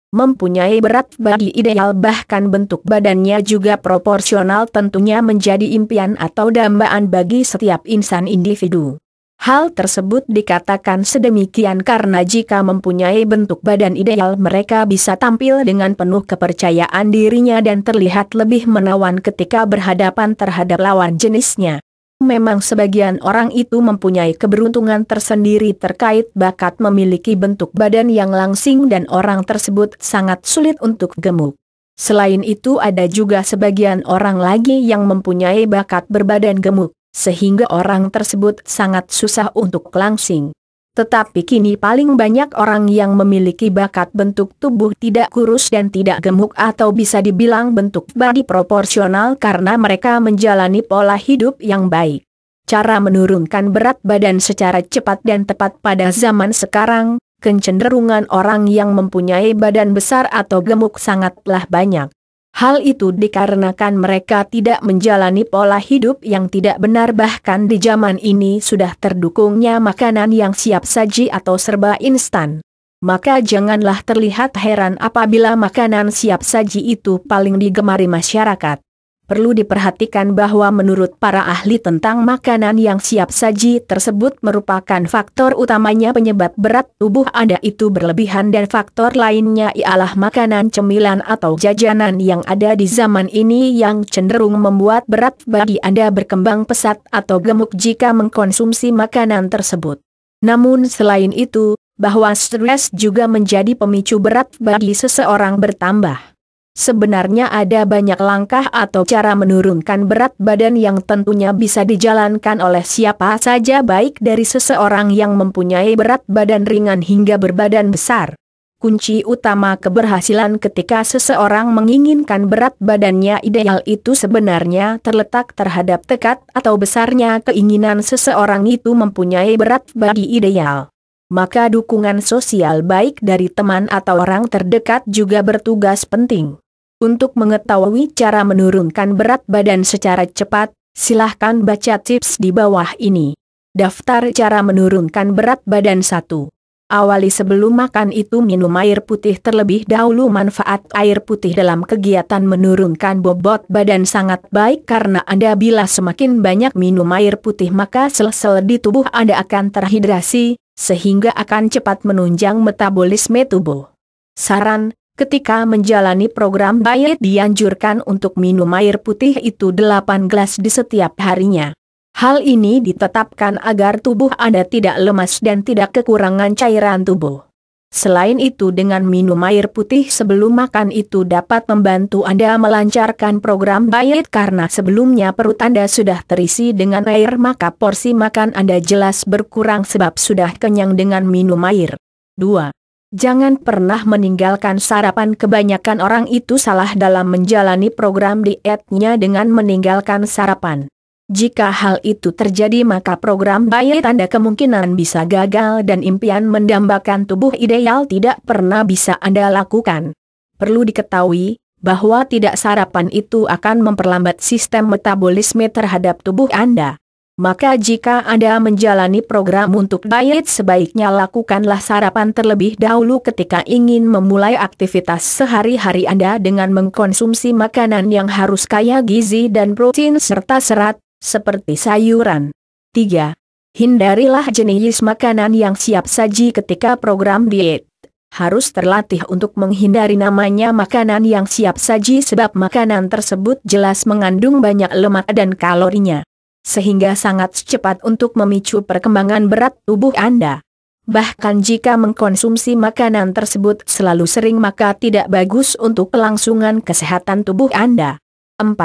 mempunyai berat badan ideal bahkan bentuk badannya juga proporsional tentunya menjadi impian atau dambaan bagi setiap insan individu. Hal tersebut dikatakan sedemikian karena jika mempunyai bentuk badan ideal mereka bisa tampil dengan penuh kepercayaan dirinya dan terlihat lebih menawan ketika berhadapan terhadap lawan jenisnya. Memang sebagian orang itu mempunyai keberuntungan tersendiri terkait bakat memiliki bentuk badan yang langsing dan orang tersebut sangat sulit untuk gemuk. Selain itu ada juga sebagian orang lagi yang mempunyai bakat berbadan gemuk, sehingga orang tersebut sangat susah untuk langsing. Tetapi kini paling banyak orang yang memiliki bakat bentuk tubuh tidak kurus dan tidak gemuk atau bisa dibilang bentuk body proporsional karena mereka menjalani pola hidup yang baik. Cara menurunkan berat badan secara cepat dan tepat pada zaman sekarang, kecenderungan orang yang mempunyai badan besar atau gemuk sangatlah banyak. Hal itu dikarenakan mereka tidak menjalani pola hidup yang tidak benar bahkan di zaman ini sudah terdukungnya makanan yang siap saji atau serba instan. Maka janganlah terlihat heran apabila makanan siap saji itu paling digemari masyarakat. Perlu diperhatikan bahwa menurut para ahli tentang makanan yang siap saji tersebut merupakan faktor utamanya penyebab berat tubuh Anda itu berlebihan dan faktor lainnya ialah makanan cemilan atau jajanan yang ada di zaman ini yang cenderung membuat berat bagi Anda berkembang pesat atau gemuk jika mengkonsumsi makanan tersebut. Namun selain itu, bahwa stres juga menjadi pemicu berat bagi seseorang bertambah. Sebenarnya ada banyak langkah atau cara menurunkan berat badan yang tentunya bisa dijalankan oleh siapa saja baik dari seseorang yang mempunyai berat badan ringan hingga berbadan besar. Kunci utama keberhasilan ketika seseorang menginginkan berat badannya ideal itu sebenarnya terletak terhadap tekad atau besarnya keinginan seseorang itu mempunyai berat badan ideal. Maka dukungan sosial baik dari teman atau orang terdekat juga bertugas penting. Untuk mengetahui cara menurunkan berat badan secara cepat, silahkan baca tips di bawah ini. Daftar cara menurunkan berat badan 1. Awali sebelum makan itu minum air putih terlebih dahulu. Manfaat air putih dalam kegiatan menurunkan bobot badan sangat baik karena Anda bila semakin banyak minum air putih maka sel-sel di tubuh Anda akan terhidrasi, sehingga akan cepat menunjang metabolisme tubuh. Saran, ketika menjalani program diet dianjurkan untuk minum air putih itu 8 gelas di setiap harinya. Hal ini ditetapkan agar tubuh Anda tidak lemas dan tidak kekurangan cairan tubuh. Selain itu dengan minum air putih sebelum makan itu dapat membantu Anda melancarkan program diet karena sebelumnya perut Anda sudah terisi dengan air maka porsi makan Anda jelas berkurang sebab sudah kenyang dengan minum air. 2. Jangan pernah meninggalkan sarapan. Kebanyakan orang itu salah dalam menjalani program dietnya dengan meninggalkan sarapan. Jika hal itu terjadi maka program diet Anda kemungkinan bisa gagal dan impian mendambakan tubuh ideal tidak pernah bisa Anda lakukan. Perlu diketahui bahwa tidak sarapan itu akan memperlambat sistem metabolisme terhadap tubuh Anda. Maka jika Anda menjalani program untuk diet sebaiknya lakukanlah sarapan terlebih dahulu ketika ingin memulai aktivitas sehari-hari Anda dengan mengkonsumsi makanan yang harus kaya gizi dan protein serta serat, seperti sayuran. 3. Hindarilah jenis makanan yang siap saji ketika program diet. Harus terlatih untuk menghindari namanya makanan yang siap saji sebab makanan tersebut jelas mengandung banyak lemak dan kalorinya, sehingga sangat cepat untuk memicu perkembangan berat tubuh Anda. Bahkan jika mengkonsumsi makanan tersebut selalu sering maka tidak bagus untuk kelangsungan kesehatan tubuh Anda. 4.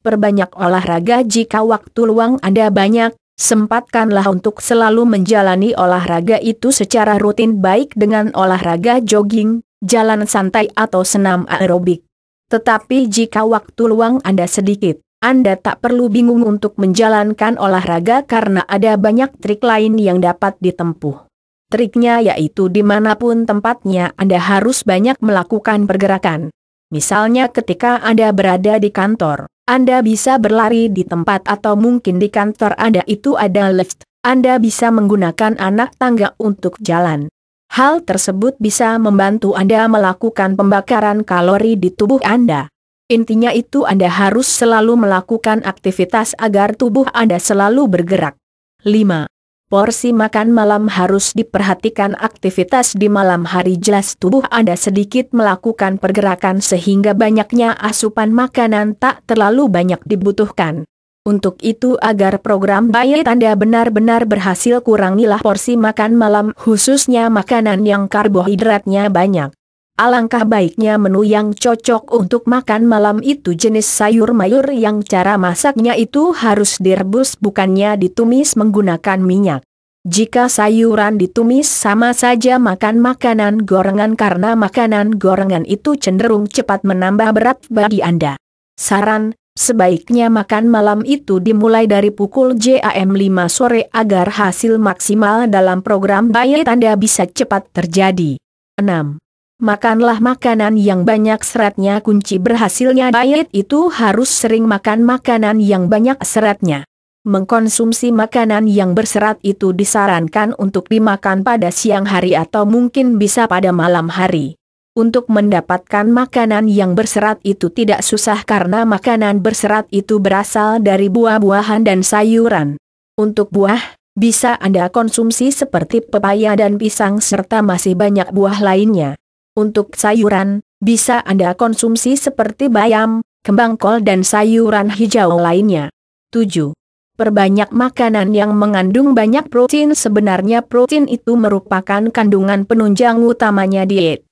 Perbanyak olahraga. Jika waktu luang Anda banyak, sempatkanlah untuk selalu menjalani olahraga itu secara rutin baik dengan olahraga jogging, jalan santai atau senam aerobik. Tetapi jika waktu luang Anda sedikit, Anda tak perlu bingung untuk menjalankan olahraga karena ada banyak trik lain yang dapat ditempuh. Triknya yaitu dimanapun tempatnya Anda harus banyak melakukan pergerakan. Misalnya ketika Anda berada di kantor, Anda bisa berlari di tempat atau mungkin di kantor Anda itu ada lift, Anda bisa menggunakan anak tangga untuk jalan. Hal tersebut bisa membantu Anda melakukan pembakaran kalori di tubuh Anda. Intinya itu Anda harus selalu melakukan aktivitas agar tubuh Anda selalu bergerak. 5. Porsi makan malam harus diperhatikan. Aktivitas di malam hari jelas tubuh Anda sedikit melakukan pergerakan sehingga banyaknya asupan makanan tak terlalu banyak dibutuhkan. Untuk itu agar program diet Anda benar-benar berhasil, kurangilah porsi makan malam khususnya makanan yang karbohidratnya banyak. Alangkah baiknya menu yang cocok untuk makan malam itu jenis sayur mayur yang cara masaknya itu harus direbus bukannya ditumis menggunakan minyak. Jika sayuran ditumis sama saja makan makanan gorengan karena makanan gorengan itu cenderung cepat menambah berat bagi Anda. Saran, sebaiknya makan malam itu dimulai dari pukul jam 5 sore agar hasil maksimal dalam program diet Anda bisa cepat terjadi. 6. Makanlah makanan yang banyak seratnya. Kunci berhasilnya diet itu harus sering makan makanan yang banyak seratnya. Mengkonsumsi makanan yang berserat itu disarankan untuk dimakan pada siang hari atau mungkin bisa pada malam hari. Untuk mendapatkan makanan yang berserat itu tidak susah karena makanan berserat itu berasal dari buah-buahan dan sayuran. Untuk buah, bisa Anda konsumsi seperti pepaya dan pisang serta masih banyak buah lainnya. Untuk sayuran, bisa Anda konsumsi seperti bayam, kembang kol dan sayuran hijau lainnya. 7. Perbanyak makanan yang mengandung banyak protein. Sebenarnya protein itu merupakan kandungan penunjang utamanya diet.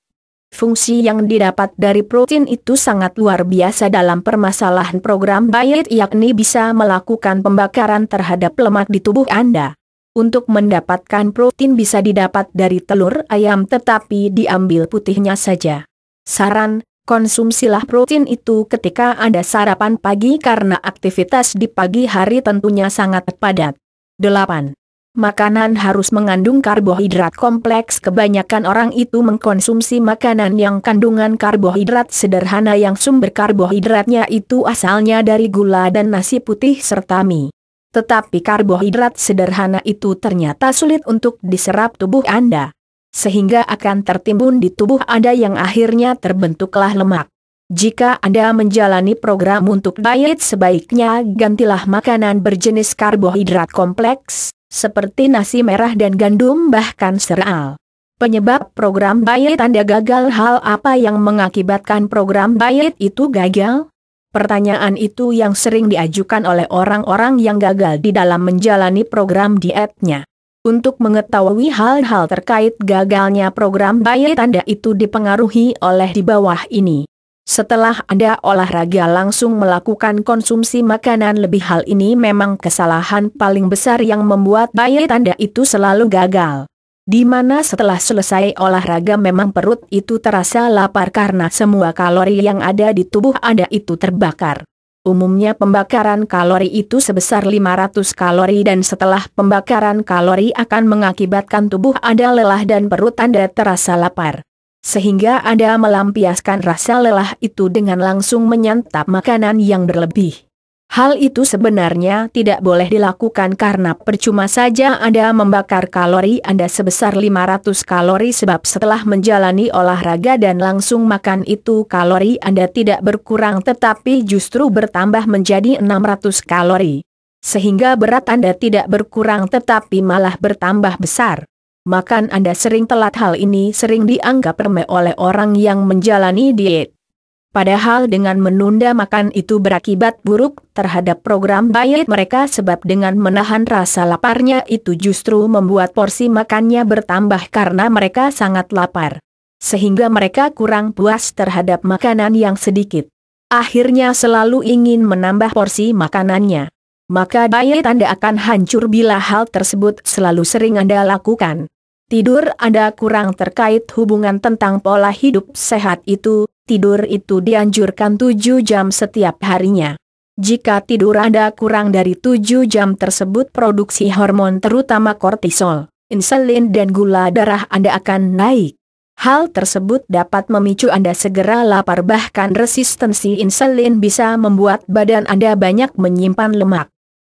Fungsi yang didapat dari protein itu sangat luar biasa dalam permasalahan program diet, yakni bisa melakukan pembakaran terhadap lemak di tubuh Anda. Untuk mendapatkan protein bisa didapat dari telur ayam tetapi diambil putihnya saja. Saran, konsumsilah protein itu ketika Anda sarapan pagi karena aktivitas di pagi hari tentunya sangat padat. 8. Makanan harus mengandung karbohidrat kompleks. Kebanyakan orang itu mengkonsumsi makanan yang kandungan karbohidrat sederhana yang sumber karbohidratnya itu asalnya dari gula dan nasi putih serta mie. Tetapi karbohidrat sederhana itu ternyata sulit untuk diserap tubuh Anda. Sehingga akan tertimbun di tubuh Anda yang akhirnya terbentuklah lemak. Jika Anda menjalani program untuk diet sebaiknya gantilah makanan berjenis karbohidrat kompleks, seperti nasi merah dan gandum bahkan sereal. Penyebab program diet Anda gagal. Hal apa yang mengakibatkan program diet itu gagal? Pertanyaan itu yang sering diajukan oleh orang-orang yang gagal di dalam menjalani program dietnya. Untuk mengetahui hal-hal terkait gagalnya program diet Anda itu dipengaruhi oleh di bawah ini. Setelah Anda olahraga langsung melakukan konsumsi makanan lebih, hal ini memang kesalahan paling besar yang membuat diet Anda itu selalu gagal. Di mana setelah selesai olahraga memang perut itu terasa lapar karena semua kalori yang ada di tubuh Anda itu terbakar. Umumnya pembakaran kalori itu sebesar 500 kalori dan setelah pembakaran kalori akan mengakibatkan tubuh Anda lelah dan perut Anda terasa lapar. Sehingga Anda melampiaskan rasa lelah itu dengan langsung menyantap makanan yang berlebih. Hal itu sebenarnya tidak boleh dilakukan karena percuma saja Anda membakar kalori Anda sebesar 500 kalori sebab setelah menjalani olahraga dan langsung makan itu kalori Anda tidak berkurang tetapi justru bertambah menjadi 600 kalori. Sehingga berat Anda tidak berkurang tetapi malah bertambah besar. Makan Anda sering telat. Hal ini sering dianggap remeh oleh orang yang menjalani diet. Padahal dengan menunda makan itu berakibat buruk terhadap program diet mereka sebab dengan menahan rasa laparnya itu justru membuat porsi makannya bertambah karena mereka sangat lapar. Sehingga mereka kurang puas terhadap makanan yang sedikit. Akhirnya selalu ingin menambah porsi makanannya. Maka diet Anda akan hancur bila hal tersebut selalu sering Anda lakukan. Tidur Anda kurang terkait hubungan tentang pola hidup sehat itu. Tidur itu dianjurkan 7 jam setiap harinya. Jika tidur Anda kurang dari 7 jam tersebut produksi hormon terutama kortisol, insulin dan gula darah Anda akan naik. Hal tersebut dapat memicu Anda segera lapar bahkan resistensi insulin bisa membuat badan Anda banyak menyimpan lemak.